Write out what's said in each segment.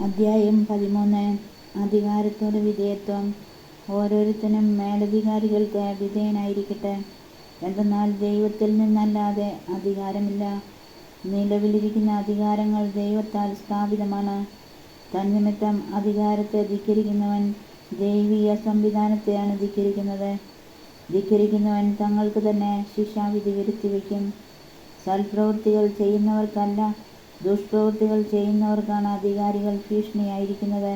അധ്യായം 13. അധികാരത്തോട് വിധേയത്വം. ഓരോരുത്തനും മേലധികാരികൾക്ക് വിധേയനായിരിക്കട്ടെ. എന്തെന്നാൽ ദൈവത്തിൽ നിന്നല്ലാതെ അധികാരമില്ല. നിലവിലിരിക്കുന്ന അധികാരങ്ങൾ ദൈവത്താൽ സ്ഥാപിതമാണ്. തന്നിമിത്തം അധികാരത്തെ ധിക്കരിക്കുന്നവൻ ദൈവീയ സംവിധാനത്തെയാണ് ധിക്കരിക്കുന്നത്. ധിക്കരിക്കുന്നവൻ തങ്ങൾക്ക് തന്നെ ശിക്ഷാവിധി വരുത്തിവെക്കും. സൽപ്രവൃത്തികൾ ചെയ്യുന്നവർക്കല്ല, ദുഷ്പ്രവൃത്തികൾ ചെയ്യുന്നവർക്കാണ് അധികാരികൾ ഭീഷണിയായിരിക്കുന്നത്.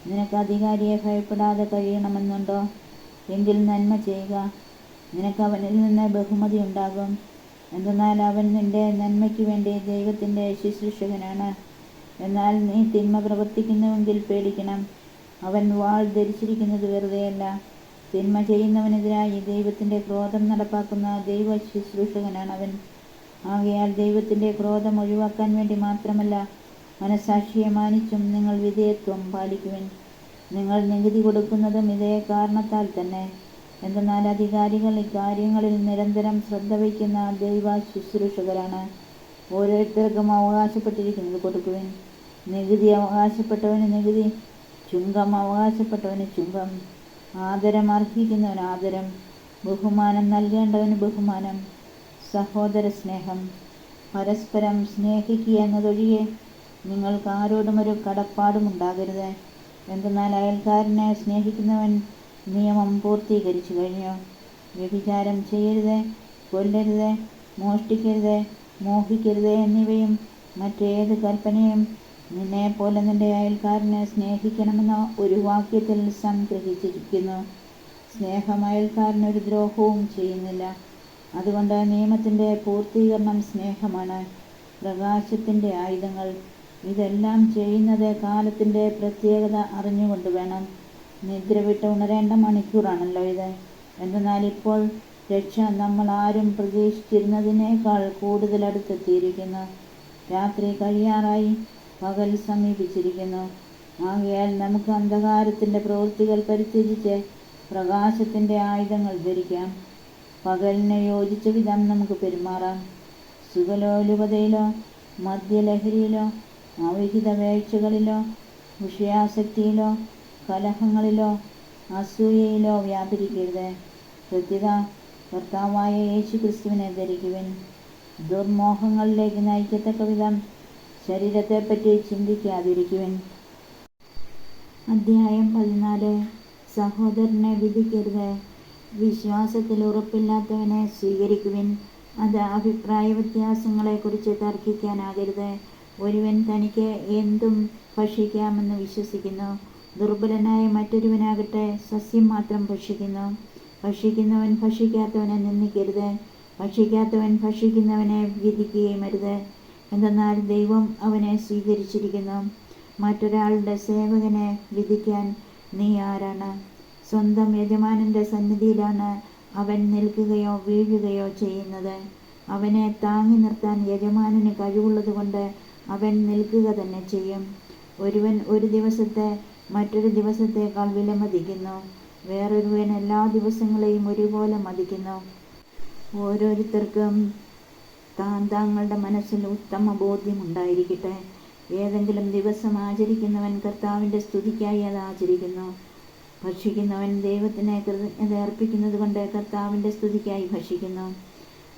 നിനക്ക് അധികാരിയെ ഭയപ്പെടാതെ കഴിയണമെന്നുണ്ടോ? എങ്കിൽ നന്മ ചെയ്യുക. നിനക്ക് അവനിൽ നിന്ന് ബഹുമതി ഉണ്ടാകും. എന്തെന്നാൽ അവൻ നിന്റെ നന്മയ്ക്ക് വേണ്ടി ദൈവത്തിൻ്റെ ശുശ്രൂഷകനാണ്. എന്നാൽ നീ തിന്മ പ്രവർത്തിക്കുന്നുവെങ്കിൽ പേടിക്കണം. അവൻ വാൾ ധരിച്ചിരിക്കുന്നത് വെറുതെയല്ല. തിന്മ ചെയ്യുന്നവനെതിരായി ദൈവത്തിൻ്റെ ക്രോധം നടപ്പാക്കുന്ന ദൈവ ശുശ്രൂഷകനാണ് അവൻ. ആകയാൽ ദൈവത്തിൻ്റെ ക്രോധം ഒഴിവാക്കാൻ വേണ്ടി മാത്രമല്ല, മനസ്സാക്ഷിയെ മാനിച്ചും നിങ്ങൾ വിധേയത്വം പാലിക്കുവിൻ. നിങ്ങൾ നികുതി കൊടുക്കുന്നതും ഇതേ കാരണത്താൽ തന്നെ. എന്തെന്നാൽ അധികാരികൾ ഇക്കാര്യങ്ങളിൽ നിരന്തരം ശ്രദ്ധ വയ്ക്കുന്ന ദൈവ ശുശ്രൂഷകരാണ്. ഓരോരുത്തർക്കും അവകാശപ്പെട്ടിരിക്കുന്നത് കൊടുക്കുവിൻ. നികുതി അവകാശപ്പെട്ടവന് നികുതി, ചുങ്കം അവകാശപ്പെട്ടവന് ചുങ്കം, ആദരം അർഹിക്കുന്നവന് ആദരം, ബഹുമാനം നൽകേണ്ടവന് ബഹുമാനം. സഹോദര സ്നേഹം. പരസ്പരം സ്നേഹിക്കുക എന്നതൊഴികെ നിങ്ങൾക്ക് ആരോടും ഒരു കടപ്പാടും ഉണ്ടാകരുത്. എന്തെന്നാൽ അയൽക്കാരനെ സ്നേഹിക്കുന്നവൻ നിയമം പൂർത്തീകരിച്ചു കഴിഞ്ഞു. വ്യഭിചാരം ചെയ്യരുത്, കൊല്ലരുത്, മോഷ്ടിക്കരുത്, മോഹിക്കരുത് എന്നിവയും മറ്റേത് കൽപ്പനയും നിന്നെപ്പോലെ നിന്റെ അയൽക്കാരനെ സ്നേഹിക്കണമെന്ന ഒരു വാക്യത്തിൽ സംഗ്രഹിച്ചിരിക്കുന്നു. സ്നേഹം അയൽക്കാരനൊരു ദ്രോഹവും ചെയ്യുന്നില്ല. അതുകൊണ്ട് നിയമത്തിൻ്റെ പൂർത്തീകരണം സ്നേഹമാണ്. പ്രകാശത്തിൻ്റെ ആയുധങ്ങൾ. ഇതെല്ലാം ചെയ്യുന്നത് കാലത്തിൻ്റെ പ്രത്യേകത അറിഞ്ഞുകൊണ്ട് വേണം. നിദ്ര വിട്ട് ഉണരേണ്ട മണിക്കൂറാണല്ലോ ഇത്. എന്തെന്നാൽ ഇപ്പോൾ രക്ഷ നമ്മൾ ആരും പ്രതീക്ഷിച്ചിരുന്നതിനേക്കാൾ കൂടുതൽ അടുത്തെത്തിയിരിക്കുന്നു. രാത്രി കഴിയാറായി, പകൽ സമീപിച്ചിരിക്കുന്നു. ആകയാൽ നമുക്ക് അന്ധകാരത്തിൻ്റെ പ്രവൃത്തികൾ പരിത്യജിച്ച് പ്രകാശത്തിൻ്റെ ആയുധങ്ങൾ ധരിക്കാം. പകലിന് യോജിച്ച വിധം നമുക്ക് പെരുമാറാം. സുഖലോലുപതയിലോ മദ്യലഹരിയിലോ അവിഹിത വേഴ്ചകളിലോ വിഷയാസക്തിയിലോ കലഹങ്ങളിലോ അസൂയയിലോ വ്യാപരിക്കരുത്. പ്രത്യുത കർത്താവായ യേശുക്രിസ്തുവിനെ ധരിക്കുവിൻ. ദുർമോഹങ്ങളിലേക്ക് നയിക്കത്തക്ക വിധം ശരീരത്തെപ്പറ്റി ചിന്തിക്കാതിരിക്കുവിൻ. അധ്യായം 14. സഹോദരനെ വിധിക്കരുത്. വിശ്വാസത്തിൽ ഉറപ്പില്ലാത്തവനെ സ്വീകരിക്കുവിൻ. അത് അഭിപ്രായ വ്യത്യാസങ്ങളെക്കുറിച്ച് തർക്കിക്കാനാകരുത്. ഒരുവൻ തനിക്ക് എന്തും ഭക്ഷിക്കാമെന്ന് വിശ്വസിക്കുന്നു. ദുർബലനായ മറ്റൊരുവനാകട്ടെ സസ്യം മാത്രം ഭക്ഷിക്കുന്നു. ഭക്ഷിക്കുന്നവൻ ഭക്ഷിക്കാത്തവനെ നിന്ദിക്കരുത്. ഭക്ഷിക്കാത്തവൻ ഭക്ഷിക്കുന്നവനെ വിധിക്കുകയും അരുത്. എന്തെന്നാൽ ദൈവം അവനെ സ്വീകരിച്ചിരിക്കുന്നു. മറ്റൊരാളുടെ സേവകനെ വിധിക്കാൻ നീ ആരാണ്? സ്വന്തം യജമാനൻ്റെ സന്നിധിയിലാണ് അവൻ നിൽക്കുകയോ വീഴുകയോ ചെയ്യുന്നത്. അവനെ താങ്ങി നിർത്താൻ യജമാനന് കഴിവുള്ളതുകൊണ്ട് അവൻ നിൽക്കുക തന്നെ ചെയ്യും. ഒരുവൻ ഒരു ദിവസത്തെ മറ്റൊരു ദിവസത്തേക്കാൾ വിലമതിക്കുന്നു. വേറൊരുവൻ എല്ലാ ദിവസങ്ങളെയും ഒരുപോലെ മതിക്കുന്നു. ഓരോരുത്തർക്കും തങ്ങളുടെ മനസ്സിൽ ഉത്തമ ബോധ്യമുണ്ടായിരിക്കട്ടെ. ഏതെങ്കിലും ദിവസം ആചരിക്കുന്നവൻ കർത്താവിൻ്റെ സ്തുതിക്കായി അത് ആചരിക്കുന്നു. ഭക്ഷിക്കുന്നവൻ ദൈവത്തിന് കൃതജ്ഞത അർപ്പിക്കുന്നത് കൊണ്ട് കർത്താവിൻ്റെ സ്തുതിക്കായി ഭക്ഷിക്കുന്നു.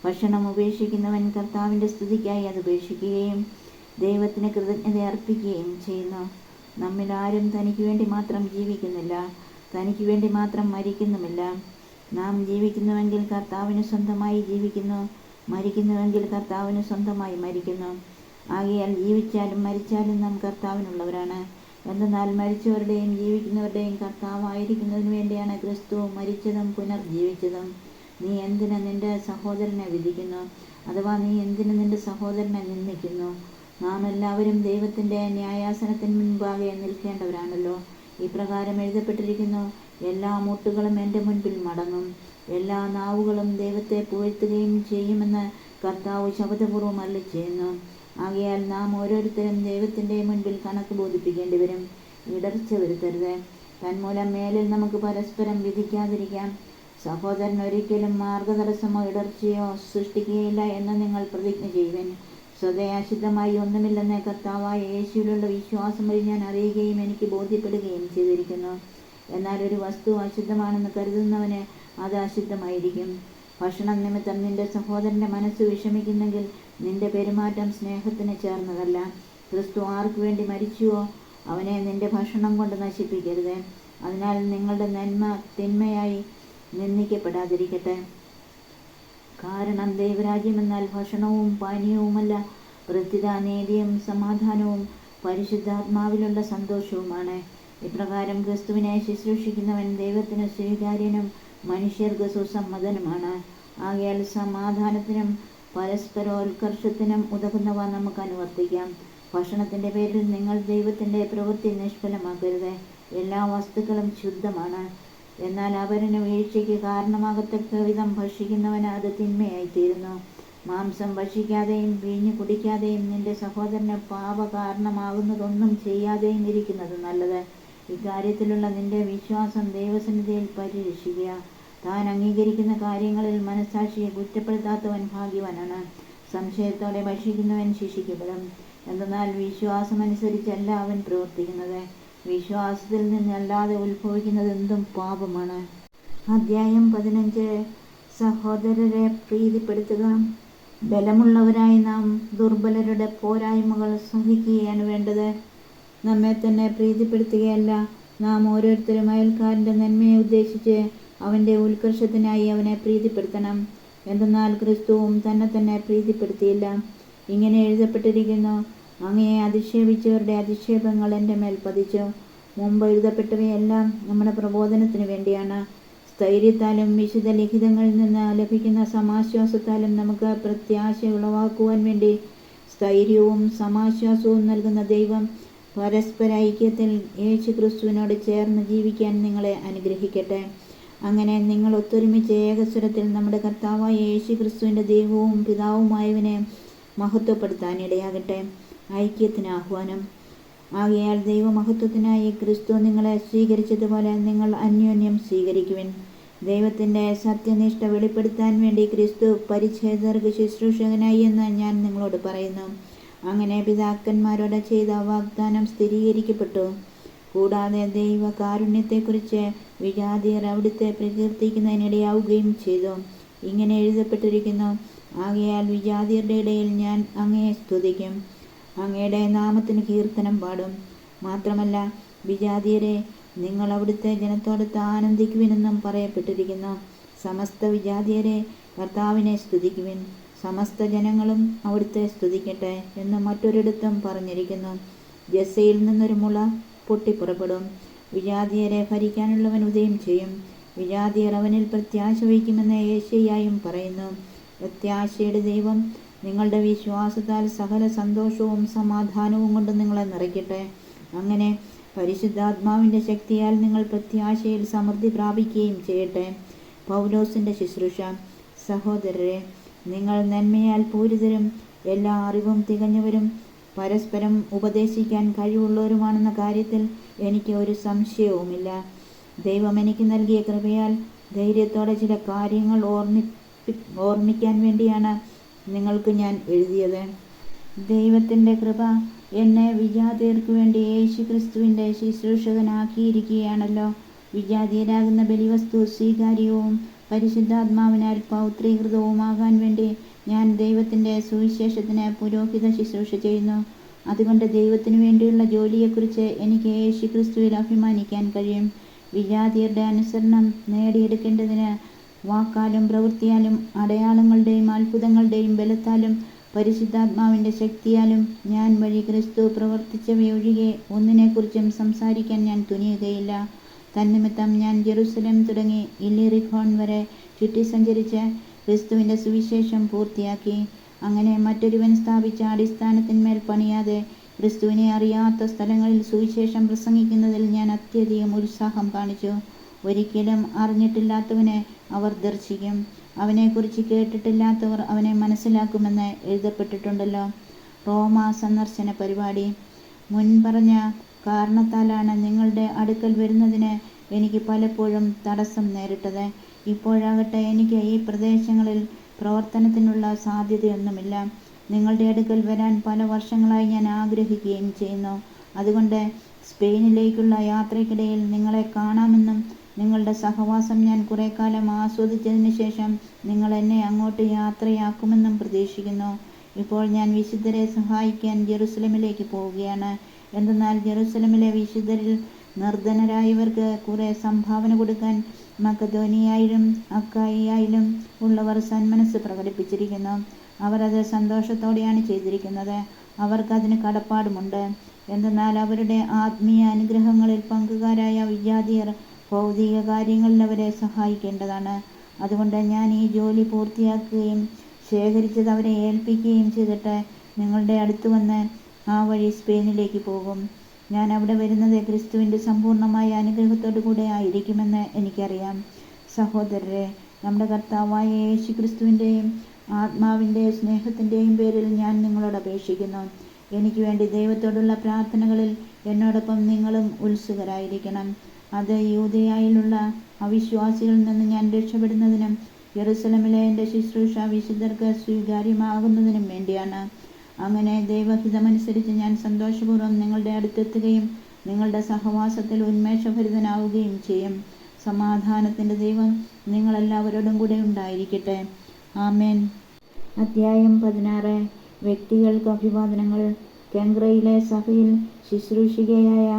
ഭക്ഷണം ഉപേക്ഷിക്കുന്നവൻ കർത്താവിൻ്റെ സ്തുതിക്കായി അത് ഉപേക്ഷിക്കുകയും ദൈവത്തിന് കൃതജ്ഞത അർപ്പിക്കുകയും ചെയ്യുന്നു. നമ്മിൽ ആരും തനിക്ക് വേണ്ടി മാത്രം ജീവിക്കുന്നില്ല, തനിക്ക് വേണ്ടി മാത്രം മരിക്കുന്നുമില്ല. നാം ജീവിക്കുന്നുവെങ്കിൽ കർത്താവിന് സ്വന്തമായി ജീവിക്കുന്നു, മരിക്കുന്നുവെങ്കിൽ കർത്താവിന് സ്വന്തമായി മരിക്കുന്നു. ആകയാൽ ജീവിച്ചാലും മരിച്ചാലും നാം കർത്താവിനുള്ളവരാണ്. എന്തെന്നാൽ മരിച്ചവരുടെയും ജീവിക്കുന്നവരുടെയും കർത്താവായിരിക്കുന്നതിന് വേണ്ടിയാണ് ക്രിസ്തു മരിച്ചതും പുനർജീവിച്ചതും. നീ എന്തിന് നിന്റെ സഹോദരനെ വിധിക്കുന്നു? അഥവാ നീ എന്തിന് നിന്റെ സഹോദരനെ നിന്ദിക്കുന്നു? നാം എല്ലാവരും ദൈവത്തിൻ്റെ ന്യായാസനത്തിന് മുൻപാകെ നിൽക്കേണ്ടവരാണല്ലോ. ഇപ്രകാരം എഴുതപ്പെട്ടിരിക്കുന്നു: എല്ലാ മുട്ടുകളും എൻ്റെ മുൻപിൽ മടങ്ങും, എല്ലാ നാവുകളും ദൈവത്തെ പുകഴ്ത്തുകയും ചെയ്യുമെന്ന് കർത്താവ് ശപഥപൂർവ്വം അരുളിച്ചെയ്യുന്നു. ആകയാൽ നാം ഓരോരുത്തരും ദൈവത്തിൻ്റെ മുൻപിൽ കണക്ക് ബോധിപ്പിക്കേണ്ടി വരും. ഇടർച്ച വരുത്തരുത്. തന്മൂലം മേലിൽ നമുക്ക് പരസ്പരം വിധിക്കാതിരിക്കാം. സഹോദരൻ ഒരിക്കലും മാർഗതടസ്സമോ ഇടർച്ചയോ സൃഷ്ടിക്കുകയില്ല എന്ന് നിങ്ങൾ പ്രതിജ്ഞ ചെയ്യുവിൻ. സ്വതേ അശുദ്ധമായി ഒന്നുമില്ലെന്ന് കർത്താവായ യേശുവിലുള്ള വിശ്വാസം വഴി ഞാൻ അറിയുകയും എനിക്ക് ബോധ്യപ്പെടുകയും ചെയ്തിരിക്കുന്നു. എന്നാൽ ഒരു വസ്തു അശുദ്ധമാണെന്ന് കരുതുന്നവന് അത് അശുദ്ധമായിരിക്കും. ഭക്ഷണം നിമിത്തം നിന്റെ സഹോദരൻ്റെ മനസ്സ് വിഷമിക്കുന്നെങ്കിൽ നിന്റെ പെരുമാറ്റം സ്നേഹത്തിന് ചേർന്നതല്ല. ക്രിസ്തു ആർക്കു വേണ്ടി മരിച്ചുവോ അവനെ നിന്റെ ഭക്ഷണം കൊണ്ട് നശിപ്പിക്കരുത്. അതിനാൽ നിങ്ങളുടെ നന്മ തിന്മയായി നിന്ദിക്കപ്പെടാതിരിക്കട്ടെ. കാരണം ദൈവരാജ്യമെന്നാൽ ഭക്ഷണവും പാനീയവുമല്ല, പ്രത്യുത നീതിയും സമാധാനവും പരിശുദ്ധാത്മാവിലുള്ള സന്തോഷവുമാണ്. ഇപ്രകാരം ക്രിസ്തുവിനെ ശുശ്രൂഷിക്കുന്നവൻ ദൈവത്തിന് സ്വീകാര്യനും മനുഷ്യർക്ക് സുസമ്മതനുമാണ്. ആകയാൽ സമാധാനത്തിനും പരസ്പരോത്കർഷത്തിനും ഉതകുന്നവ നമുക്ക് അനുവർത്തിക്കാം. ഭക്ഷണത്തിൻ്റെ പേരിൽ നിങ്ങൾ ദൈവത്തിൻ്റെ പ്രവൃത്തി നിഷ്ഫലമാക്കരുത്. എല്ലാ വസ്തുക്കളും ശുദ്ധമാണ്. എന്നാൽ അപരന് വീഴ്ചയ്ക്ക് കാരണമാകത്തക്ക വിധം ഭക്ഷിക്കുന്നവന് അത് തിന്മയായിത്തീരുന്നു. മാംസം ഭക്ഷിക്കാതെയും വീഞ്ഞു കുടിക്കാതെയും നിന്റെ സഹോദരന് പാപ കാരണമാകുന്നതൊന്നും ചെയ്യാതെയും ഇരിക്കുന്നത് നല്ലത്. ഇക്കാര്യത്തിലുള്ള നിന്റെ വിശ്വാസം ദൈവസന്നിധിയിൽ പരിരക്ഷിക്കുക. താൻ അംഗീകരിക്കുന്ന കാര്യങ്ങളിൽ മനസ്സാക്ഷിയെ കുറ്റപ്പെടുത്താത്തവൻ ഭാഗ്യവാനാണ്. സംശയത്തോടെ ഭക്ഷിക്കുന്നവൻ ശിക്ഷിക്കപ്പെടും. എന്നാൽ വിശ്വാസമനുസരിച്ചല്ല അവൻ പ്രവർത്തിക്കുന്നത്. വിശ്വാസത്തിൽ നിന്നല്ലാതെ ഉത്ഭവിക്കുന്നതെന്തും പാപമാണ്. അധ്യായം 15. സഹോദരരെ പ്രീതിപ്പെടുത്തുക. ബലമുള്ളവരായി നാം ദുർബലരുടെ പോരായ്മകൾ സഹിക്കുകയാണ് വേണ്ടത്. നമ്മെ തന്നെ പ്രീതിപ്പെടുത്തുകയല്ല, നാം ഓരോരുത്തരും അയൽക്കാരൻ്റെ നന്മയെ ഉദ്ദേശിച്ച് അവൻ്റെ ഉത്കർഷത്തിനായി അവനെ പ്രീതിപ്പെടുത്തണം. എന്തെന്നാൽ ക്രിസ്തുവും തന്നെ പ്രീതിപ്പെടുത്തിയില്ല. ഇങ്ങനെ എഴുതപ്പെട്ടിരിക്കുന്നു, അങ്ങയെ അധിക്ഷേപിച്ചവരുടെ അധിക്ഷേപങ്ങൾ എൻ്റെ മേൽ പതിച്ചു. മുമ്പ് എഴുതപ്പെട്ടവയെല്ലാം നമ്മുടെ പ്രബോധനത്തിന് വേണ്ടിയാണ്. സ്ഥൈര്യത്താലും വിശുദ്ധ ലിഖിതങ്ങളിൽ നിന്ന് ലഭിക്കുന്ന സമാശ്വാസത്താലും നമുക്ക് പ്രത്യാശ ഉളവാക്കുവാൻ വേണ്ടി സ്ഥൈര്യവും സമാശ്വാസവും നൽകുന്ന ദൈവം പരസ്പര ഐക്യത്തിൽ യേശു ക്രിസ്തുവിനോട് ചേർന്ന് ജീവിക്കാൻ നിങ്ങളെ അനുഗ്രഹിക്കട്ടെ. അങ്ങനെ നിങ്ങൾ ഒത്തൊരുമിച്ച് ഏകസ്വരത്തിൽ നമ്മുടെ കർത്താവായ യേശു ക്രിസ്തുവിൻ്റെ ദൈവവും പിതാവുമായവനെ മഹത്വപ്പെടുത്താനിടയാകട്ടെ. ഐക്യത്തിന് ആഹ്വാനം. ആകയാൽ ദൈവമഹത്വത്തിനായി ക്രിസ്തു നിങ്ങളെ സ്വീകരിച്ചതുപോലെ നിങ്ങൾ അന്യോന്യം സ്വീകരിക്കുവിൻ. ദൈവത്തിൻ്റെ സത്യനിഷ്ഠ വെളിപ്പെടുത്താൻ വേണ്ടി ക്രിസ്തു പരിച്ഛേദർക്ക് ശുശ്രൂഷകനായി എന്ന് ഞാൻ നിങ്ങളോട് പറയുന്നു. അങ്ങനെ പിതാക്കന്മാരോട് ചെയ്ത വാഗ്ദാനം സ്ഥിരീകരിക്കപ്പെട്ടു. കൂടാതെ ദൈവകാരുണ്യത്തെക്കുറിച്ച് വിജാതിയർ അവിടുത്തെ പ്രകീർത്തിക്കുന്നതിനിടയാവുകയും ചെയ്തു. ഇങ്ങനെ എഴുതപ്പെട്ടിരിക്കുന്നു, ആകയാൽ വിജാതിയരുടെ ഇടയിൽ ഞാൻ അങ്ങയെ സ്തുതിക്കും, അങ്ങയുടെ നാമത്തിന് കീർത്തനം പാടും. മാത്രമല്ല വിജാതിയരെ, നിങ്ങൾ അവിടുത്തെ ജനത്തോടൊത്ത് ആനന്ദിക്കുവിനെന്നും പറയപ്പെട്ടിരിക്കുന്നു. സമസ്ത വിജാതിയരെ, കർത്താവിനെ സ്തുതിക്കുവിൻ, സമസ്ത ജനങ്ങളും അവിടുത്തെ സ്തുതിക്കട്ടെ എന്ന് മറ്റൊരിടത്തും പറഞ്ഞിരിക്കുന്നു. ജസ്സയിൽ നിന്നൊരു മുള പൊട്ടിപ്പുറപ്പെടും, വിജാതിയരെ ഭരിക്കാനുള്ളവൻ ഉദയം ചെയ്യും, വിജാതിയർ അവനിൽ പ്രത്യാശ വയ്ക്കുമെന്ന് യേശയ്യായും പറയുന്നു. പ്രത്യാശയുടെ ദൈവം നിങ്ങളുടെ വിശ്വാസത്താൽ സകല സന്തോഷവും സമാധാനവും കൊണ്ട് നിങ്ങളെ നിറയ്ക്കട്ടെ. അങ്ങനെ പരിശുദ്ധാത്മാവിൻ്റെ ശക്തിയാൽ നിങ്ങൾ പ്രത്യാശയിൽ സമൃദ്ധി പ്രാപിക്കുകയും ചെയ്യട്ടെ. പൗലോസിൻ്റെ ശുശ്രൂഷ. സഹോദരരെ, നിങ്ങൾ നന്മയാൽ പൂരിതരും എല്ലാ അറിവും തികഞ്ഞവരും പരസ്പരം ഉപദേശിക്കാൻ കഴിവുള്ളവരുമാണെന്ന കാര്യത്തിൽ എനിക്ക് ഒരു സംശയവുമില്ല. ദൈവം എനിക്ക് നൽകിയ കൃപയാൽ ധൈര്യത്തോടെ ചില കാര്യങ്ങൾ ഓർമ്മിക്കാൻ വേണ്ടിയാണ് നിങ്ങൾക്ക് ഞാൻ എഴുതിയത്. ദൈവത്തിൻ്റെ കൃപ എന്നെ വിജാതിയർക്ക് വേണ്ടി യേശു ക്രിസ്തുവിൻ്റെ ശുശ്രൂഷകനാക്കിയിരിക്കുകയാണല്ലോ. വിജാതിയരാകുന്ന ബലിവസ്തു സ്വീകാര്യവും പരിശുദ്ധാത്മാവിനാൽ പൗത്രീകൃതവുമാകാൻ വേണ്ടി ഞാൻ ദൈവത്തിൻ്റെ സുവിശേഷത്തിന് പുരോഹിത ശുശ്രൂഷ ചെയ്യുന്നു. അതുകൊണ്ട് ദൈവത്തിനു വേണ്ടിയുള്ള ജോലിയെക്കുറിച്ച് എനിക്ക് യേശു ക്രിസ്തുവിൽ അഭിമാനിക്കാൻ കഴിയും. വിജാതിയരുടെ അനുസരണം നേടിയെടുക്കേണ്ടതിന് വാക്കാലും പ്രവൃത്തിയാലും അടയാളങ്ങളുടെയും അത്ഭുതങ്ങളുടെയും ബലത്താലും പരിശുദ്ധാത്മാവിൻ്റെ ശക്തിയാലും ഞാൻ വഴി ക്രിസ്തു പ്രവർത്തിച്ചവയൊഴികെ ഒന്നിനെക്കുറിച്ചും സംസാരിക്കാൻ ഞാൻ തുനിയുകയില്ല. തന്നിമിത്തം ഞാൻ ജെറുസലേം തുടങ്ങി ഇല്ലിറിഖോൺ വരെ ചുറ്റി സഞ്ചരിച്ച് ക്രിസ്തുവിൻ്റെ സുവിശേഷം പൂർത്തിയാക്കി. അങ്ങനെ മറ്റൊരുവൻ സ്ഥാപിച്ച അടിസ്ഥാനത്തിന്മേൽ പണിയാതെ ക്രിസ്തുവിനെ അറിയാത്ത സ്ഥലങ്ങളിൽ സുവിശേഷം പ്രസംഗിക്കുന്നതിൽ ഞാൻ അത്യധികം ഉത്സാഹം കാണിച്ചു. ഒരിക്കലും അറിഞ്ഞിട്ടില്ലാത്തവനെ അവർ ദർശിക്കും, അവനെക്കുറിച്ച് കേട്ടിട്ടില്ലാത്തവർ അവനെ മനസ്സിലാക്കുമെന്ന് എഴുതപ്പെട്ടിട്ടുണ്ടല്ലോ. റോമ സന്ദർശന പരിപാടി. മുൻപറഞ്ഞ കാരണത്താലാണ് നിങ്ങളുടെ അടുക്കൽ വരുന്നതിന് എനിക്ക് പലപ്പോഴും തടസ്സം നേരിട്ടത്. ഇപ്പോഴാകട്ടെ എനിക്ക് ഈ പ്രദേശങ്ങളിൽ പ്രവർത്തനത്തിനുള്ള സാധ്യതയൊന്നുമില്ല. നിങ്ങളുടെ അടുക്കൽ വരാൻ പല വർഷങ്ങളായി ഞാൻ ആഗ്രഹിക്കുകയും ചെയ്യുന്നു. അതുകൊണ്ട് സ്പെയിനിലേക്കുള്ള യാത്രയ്ക്കിടയിൽ നിങ്ങളെ കാണാമെന്നും നിങ്ങളുടെ സഹവാസം ഞാൻ കുറെ കാലം ആസ്വദിച്ചതിന് ശേഷം നിങ്ങൾ എന്നെ അങ്ങോട്ട് യാത്രയാക്കുമെന്നും പ്രതീക്ഷിക്കുന്നു. ഇപ്പോൾ ഞാൻ വിശുദ്ധരെ സഹായിക്കാൻ ജെറുസലമിലേക്ക് പോവുകയാണ്. എന്തെന്നാൽ ജെറുസലമിലെ വിശുദ്ധരിൽ നിർധനരായവർക്ക് കുറെ സംഭാവന കൊടുക്കാൻ മക്കതോനിയയിലും അക്കായിയായിലും ഉള്ളവർ സന്മനസ് പ്രകടിപ്പിച്ചിരിക്കുന്നു. അവർ അത് സന്തോഷത്തോടെയാണ് ചെയ്തിരിക്കുന്നത്. അവർക്കതിന് കടപ്പാടുമുണ്ട്. എന്തെന്നാൽ അവരുടെ ആത്മീയ അനുഗ്രഹങ്ങളിൽ പങ്കുകാരായ വിജാതിയർ ഭൗതിക കാര്യങ്ങളിൽ അവരെ സഹായിക്കേണ്ടതാണ്. അതുകൊണ്ട് ഞാൻ ഈ ജോലി പൂർത്തിയാക്കുകയും ശേഖരിച്ചത് അവരെ ഏൽപ്പിക്കുകയും ചെയ്തിട്ട് നിങ്ങളുടെ അടുത്ത് വന്ന് ആ വഴി സ്പെയിനിലേക്ക് പോകും. ഞാൻ അവിടെ വരുന്നത് ക്രിസ്തുവിൻ്റെ സമ്പൂർണമായ അനുഗ്രഹത്തോടു കൂടെ ആയിരിക്കുമെന്ന് എനിക്കറിയാം. സഹോദരരെ, നമ്മുടെ കർത്താവായ യേശു ക്രിസ്തുവിൻ്റെയും ആത്മാവിൻ്റെ സ്നേഹത്തിൻ്റെയും പേരിൽ ഞാൻ നിങ്ങളോട് അപേക്ഷിക്കുന്നു. എനിക്ക് വേണ്ടി ദൈവത്തോടുള്ള പ്രാർത്ഥനകളിൽ എന്നോടൊപ്പം നിങ്ങളും ഉത്സുകരായിരിക്കണം. അത് യൂദയായിലുള്ള അവിശ്വാസികളിൽ നിന്ന് ഞാൻ രക്ഷപ്പെടുന്നതിനും യെരുസലേമിലെ എൻ്റെ ശുശ്രൂഷ വിശുദ്ധർക്ക് സ്വീകാര്യമാകുന്നതിനും വേണ്ടിയാണ്. അങ്ങനെ ദൈവഹിതമനുസരിച്ച് ഞാൻ സന്തോഷപൂർവ്വം നിങ്ങളുടെ അടുത്തെത്തുകയും നിങ്ങളുടെ സഹവാസത്തിൽ ഉന്മേഷഭരിതനാവുകയും ചെയ്യും. സമാധാനത്തിൻ്റെ ദൈവം നിങ്ങളെല്ലാവരോടും കൂടെ ഉണ്ടായിരിക്കട്ടെ. ആമേൻ. അധ്യായം 16. വ്യക്തികൾക്ക് അഭിവാദനങ്ങൾ. കെങ്ക്രയിലെ സഭയിൽ ശുശ്രൂഷികയായ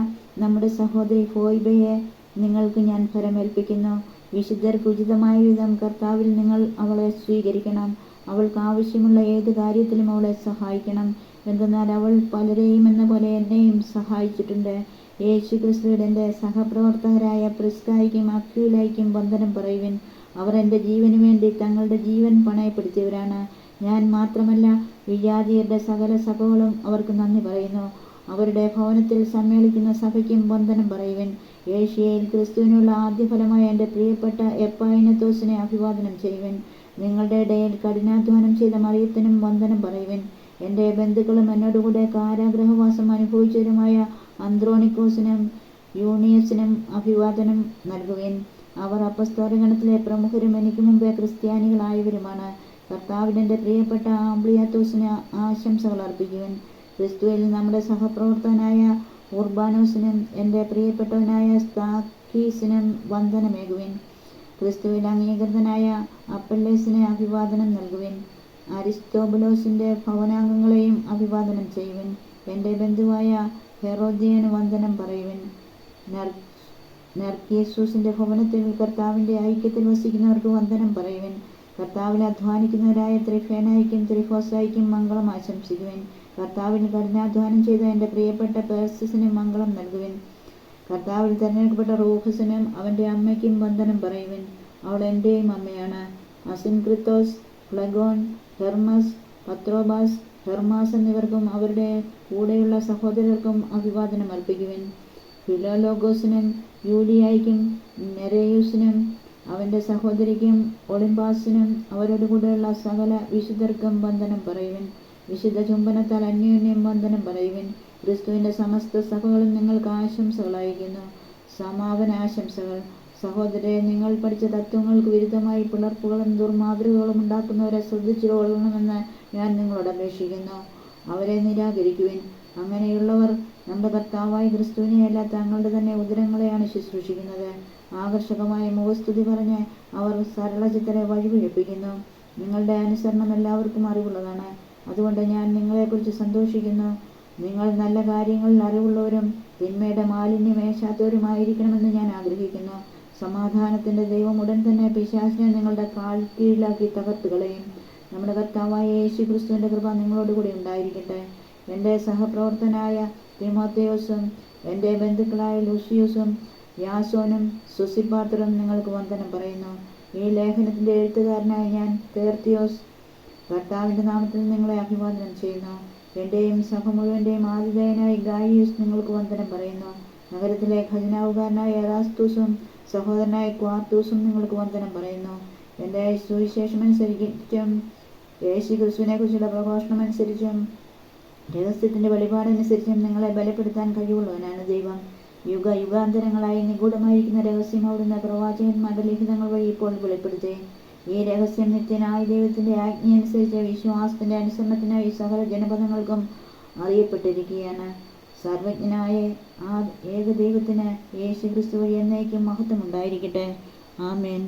നമ്മുടെ സഹോദരി ഫോയ്ബയെ നിങ്ങൾക്ക് ഞാൻ ഫലമേൽപ്പിക്കുന്നു. വിശുദ്ധർക്ക് ഉചിതമായ വിധം കർത്താവിൽ നിങ്ങൾ അവളെ സ്വീകരിക്കണം. അവൾക്ക് ആവശ്യമുള്ള ഏത് കാര്യത്തിലും അവളെ സഹായിക്കണം. എന്തെന്നാൽ അവൾ പലരെയും എന്ന പോലെ എന്നെയും സഹായിച്ചിട്ടുണ്ട്. യേശു ക്രിസ്തുവിന്റെ എൻ്റെ സഹപ്രവർത്തകരായ പ്രിസ്കായ്ക്കും അക്വിലായ്ക്കും വന്ദനം പറയുവിൻ. അവർ എൻ്റെ ജീവന് വേണ്ടി തങ്ങളുടെ ജീവൻ പണയപ്പെടുത്തിയവരാണ്. ഞാൻ മാത്രമല്ല, വിജാതിയരുടെ സകല സഭകളും അവർക്ക് നന്ദി പറയുന്നു. അവരുടെ ഭവനത്തിൽ സമ്മേളിക്കുന്ന സഭയ്ക്കും വന്ദനം പറയുവിൻ. ഏഷ്യയിൽ ക്രിസ്തുവിനുള്ള ആദ്യഫലമായ എൻ്റെ പ്രിയപ്പെട്ട എപ്പായിനത്തോസിനെ അഭിവാദനം ചെയ്യുവിൻ. നിങ്ങളുടെ ഇടയിൽ കഠിനാധ്വാനം ചെയ്ത മറിയത്തിനും വന്ദനം പറയുവിൻ. എൻ്റെ ബന്ധുക്കളും എന്നോടുകൂടെ കാരാഗ്രഹവാസം അനുഭവിച്ചവരുമായ അന്ത്രോണിക്കോസിനും യൂണിയസിനും അഭിവാദനം നൽകുവിൻ. അവർ അപ്പസ്തോലഗണത്തിലെ പ്രമുഖരും എനിക്ക് മുമ്പേ ക്രിസ്ത്യാനികളായവരുമാണ്. കർത്താവിൻ്റെ എൻ്റെ പ്രിയപ്പെട്ട ആംബ്ലിയാത്തോസിന് ആശംസകൾ അർപ്പിക്കുവിൻ. ക്രിസ്തുവിൽ നമ്മുടെ സഹപ്രവർത്തകനായ ഉർബാനോസിനും എൻ്റെ പ്രിയപ്പെട്ടവനായ സ്താക്കീസിനും വന്ദനമേകുവിൻ. ക്രിസ്തുവിൽ അംഗീകൃതനായ അപ്പല്ലേസിന് അഭിവാദനം നൽകുവിൻ. അരിസ്തോബുലോസിൻ്റെ ഭവനാംഗങ്ങളെയും അഭിവാദനം ചെയ്യുവിൻ. എൻ്റെ ബന്ധുവായ ഹെറോദ്യന് വന്ദനം പറയുവിൻ. നെർക്കീസൂസിൻ്റെ ഭവനത്തിൽ കർത്താവിൻ്റെ ഐക്യത്തിൽ വസിക്കുന്നവർക്ക് വന്ദനം പറയുവിൻ. കർത്താവിൽ അധ്വാനിക്കുന്നവരായ ത്രിഫേനായിക്കും ത്രിഫോസായിക്കും മംഗളം ആശംസിക്കുവിൻ. കർത്താവിൽ കഠിനാധ്വാനം ചെയ്ത എൻ്റെ പ്രിയപ്പെട്ട പേർസിസിന് മംഗളം നൽകുവിൻ. കർത്താവിൽ തിരഞ്ഞെടുക്കപ്പെട്ട റൂഫസിനും അവൻ്റെ അമ്മയ്ക്കും വന്ദനം പറയുവിൻ. അവൾ എൻ്റെയും അമ്മയാണ്. അസിൻക്രിത്തോസ്, ഫ്ലെഗോൻ, ഹെർമസ്, പത്രോബാസ്, ഹെർമാസ് എന്നിവർക്കും അവരുടെ കൂടെയുള്ള സഹോദരർക്കും അഭിവാദനം അർപ്പിക്കുവിൻ. ഫിലോലോഗോസിനും യൂലിയായ്ക്കും നെരേയൂസിനും അവൻ്റെ സഹോദരിക്കും ഒളിമ്പാസിനും അവരോട് കൂടെയുള്ള സകല വിശുദ്ധർക്കും വന്ദനം പറയുവിൻ. വിശുദ്ധ ചുംബനത്താൽ അന്യോന്യം വന്ദനം പറയുവിൻ. ക്രിസ്തുവിൻ്റെ സമസ്ത സഭകളും നിങ്ങൾക്ക് ആശംസകൾ അയക്കുന്നു. സമാപനാശംസകൾ. സഹോദരരെ, നിങ്ങൾ പഠിച്ച തത്വങ്ങൾക്ക് വിരുദ്ധമായി പിളർപ്പുകളും ദുർമാതൃകകളും ഉണ്ടാക്കുന്നവരെ ശ്രദ്ധിച്ചു കൊള്ളണമെന്ന് ഞാൻ നിങ്ങളോട് അപേക്ഷിക്കുന്നു. അവരെ നിരാകരിക്കുവിൻ. അങ്ങനെയുള്ളവർ നമ്മുടെ കർത്താവായ ക്രിസ്തുവിനെയല്ല, തങ്ങളുടെ തന്നെ ഉദരങ്ങളെയാണ് ശുശ്രൂഷിക്കുന്നത്. ആകർഷകമായ മുഖസ്തുതി പറഞ്ഞ് അവർ സരളചിത്തരെ വഴിപിഴപ്പിക്കുന്നു. നിങ്ങളുടെ അനുസരണം എല്ലാവർക്കും അറിവുള്ളതാണ്. അതുകൊണ്ട് ഞാൻ നിങ്ങളെക്കുറിച്ച് സന്തോഷിക്കുന്നു. നിങ്ങൾ നല്ല കാര്യങ്ങളിൽ അറിവുള്ളവരും തിന്മയുടെ മാലിന്യമേശാത്തവരുമായിരിക്കണമെന്ന് ഞാൻ ആഗ്രഹിക്കുന്നു. സമാധാനത്തിൻ്റെ ദൈവം ഉടൻ തന്നെ പിശാചിനെ നിങ്ങളുടെ കാൽ കീഴിലാക്കി തകർത്ത് കളയും. നമ്മുടെ കർത്താവായ യേശു ക്രിസ്തുവിൻ്റെ കൃപ നിങ്ങളോടുകൂടി ഉണ്ടായിരിക്കട്ടെ. എൻ്റെ സഹപ്രവർത്തനായ തിമോഥെയോസും എൻ്റെ ബന്ധുക്കളായ ലൂസിയൂസും യാസോനും സുസിപാത്രും നിങ്ങൾക്ക് വന്ദനം പറയുന്നു. ഈ ലേഖനത്തിൻ്റെ എഴുത്തുകാരനായ ഞാൻ തെർത്തിയോസ് കർത്താവിൻ്റെ നാമത്തിൽ നിങ്ങളെ അഭിവാദനം ചെയ്യുന്നു. എൻ്റെയും സഭ മുഴുവൻ്റെയും ആതിഥേയനായി ഗായിയൂസ് നിങ്ങൾക്ക് വന്ദനം പറയുന്നു. നഗരത്തിലെ ഖജനാവുകാരനായ എറാസ്തൂസും സഹോദരനായ ക്വാർത്തൂസും നിങ്ങൾക്ക് വന്ദനം പറയുന്നു. എൻ്റെ സുവിശേഷമനുസരിച്ചും യേശു ക്രിസ്തുവിനെ കുറിച്ചുള്ള പ്രഘോഷണമനുസരിച്ചും രഹസ്യത്തിൻ്റെ വെളിപാടനുസരിച്ചും നിങ്ങളെ ബലപ്പെടുത്താൻ കഴിവുള്ളവനാണ് ദൈവം. യുഗാന്തരങ്ങളായി നിഗൂഢമായിരിക്കുന്ന രഹസ്യം അവിടുന്ന് പ്രവാചകന്മാരുടെ ലിഖിതങ്ങൾ വഴി ഇപ്പോൾ വെളിപ്പെടുത്തി. ഈ രഹസ്യം നിത്യനായ ദൈവത്തിൻ്റെ ആജ്ഞയനുസരിച്ച് വിശ്വാസത്തിൻ്റെ അനുസരണത്തിനായി സകല ജനപദങ്ങൾക്കും അറിയപ്പെട്ടിരിക്കുകയാണ്. സർവജ്ഞനായ ആ ഏകദൈവത്തിന് യേശുക്രിസ്തു വഴി എന്നേക്കും മഹത്വമുണ്ടായിരിക്കട്ടെ. ആമേൻ.